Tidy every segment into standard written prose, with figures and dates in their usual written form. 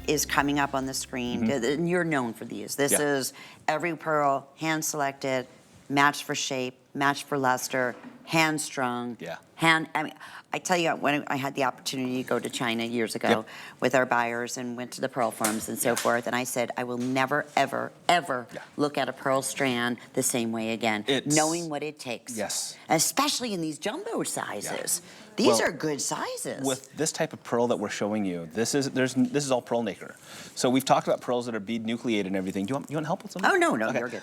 is coming up on the screen, and you're known for these. This is every pearl, hand-selected, matched for shape, matched for luster, hand-strung. Yeah. I mean, I tell you, when I had the opportunity to go to China years ago with our buyers and went to the pearl farms and so forth, and I said, I will never, ever, ever look at a pearl strand the same way again, knowing what it takes. Yes. Especially in these jumbo sizes. These are good sizes. With this type of pearl that we're showing you, this is all pearl nacre. So we've talked about pearls that are bead nucleated and everything. You want to help with something? Oh no, okay. You're good.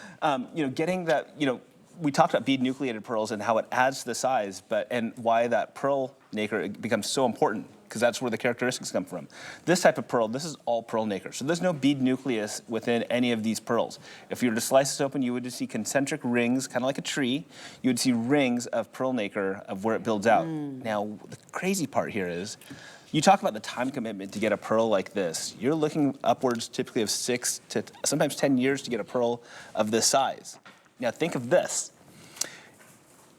You know, getting that, you know, we talked about bead nucleated pearls and how it adds to the size, and why that pearl nacre becomes so important, because that's where the characteristics come from. This type of pearl, this is all pearl nacre. So there's no bead nucleus within any of these pearls. If you were to slice this open, you would just see concentric rings, kind of like a tree. You would see rings of pearl nacre of where it builds out. Now, the crazy part here is, you talk about the time commitment to get a pearl like this. You're looking upwards typically of 6 to sometimes 10 years to get a pearl of this size. Now think of this.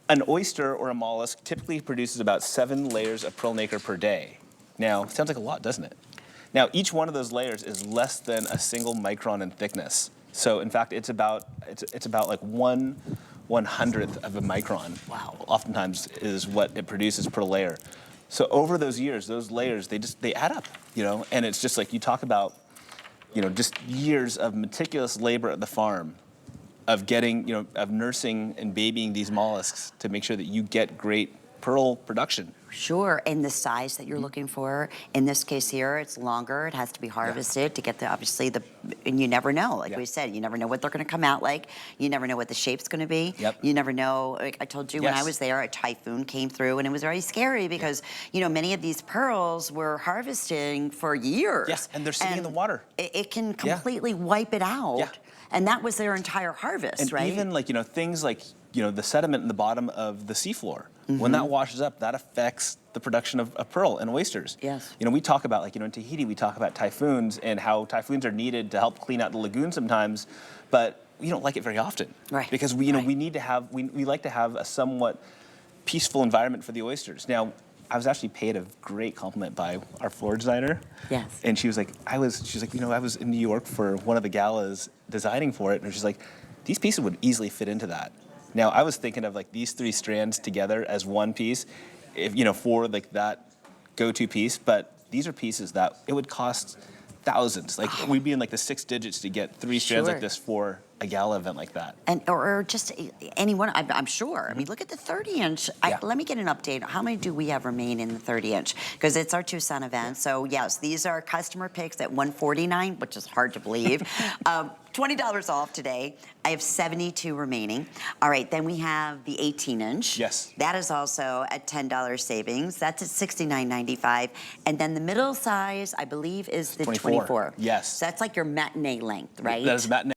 An oyster or a mollusk typically produces about 7 layers of pearl nacre per day. Now, sounds like a lot, doesn't it? Now, each one of those layers is less than a single micron in thickness. So, in fact, it's about like 1/100th of a micron. Wow. Oftentimes is what it produces per layer. So over those years, those layers, they add up, you know? And it's just like you talk about, you know, just years of meticulous labor at the farm, of getting, you know, of nursing and babying these mollusks to make sure that you get great pearl production. Sure, and the size that you're looking for, in this case here, it's longer, it has to be harvested to get the, obviously, and you never know, like we said, you never know what they're gonna come out like, you never know what the shape's gonna be, you never know, like I told you when I was there, a typhoon came through and it was very scary because, you know, many of these pearls were harvesting for years. Yeah, and they're sitting in the water. It can completely wipe it out, and that was their entire harvest, and right? Even like, you know, things like, you know, the sediment in the bottom of the seafloor, when that washes up, that affects the production of pearl and oysters. Yes. You know, we talk about, like, you know, in Tahiti, we talk about typhoons and how typhoons are needed to help clean out the lagoon sometimes, but we don't like it very often. Right. Because we, you know, we need to have, we like to have a somewhat peaceful environment for the oysters. Now, I was actually paid a great compliment by our floor designer. Yes. And she was like, she's like, you know, I was in New York for one of the galas designing for it, and she's like, these pieces would easily fit into that. Now, I was thinking of like these 3 strands together as one piece, if, you know, for like that go-to piece, but these are pieces that it would cost thousands. Like we'd be in like the 6 digits to get 3 strands like this for a gala event like that. And or just anyone, I'm sure. I mean, look at the 30-inch. Let me get an update. How many do we have remain in the 30-inch? Because it's our Tucson event. So yes, these are customer picks at $149, which is hard to believe. $20 off today. I have 72 remaining. All right, then we have the 18-inch. Yes. That is also at $10 savings. That's at $69.95. And then the middle size, I believe, is the 24. Yes. So that's like your matinee length, right? That is matinee.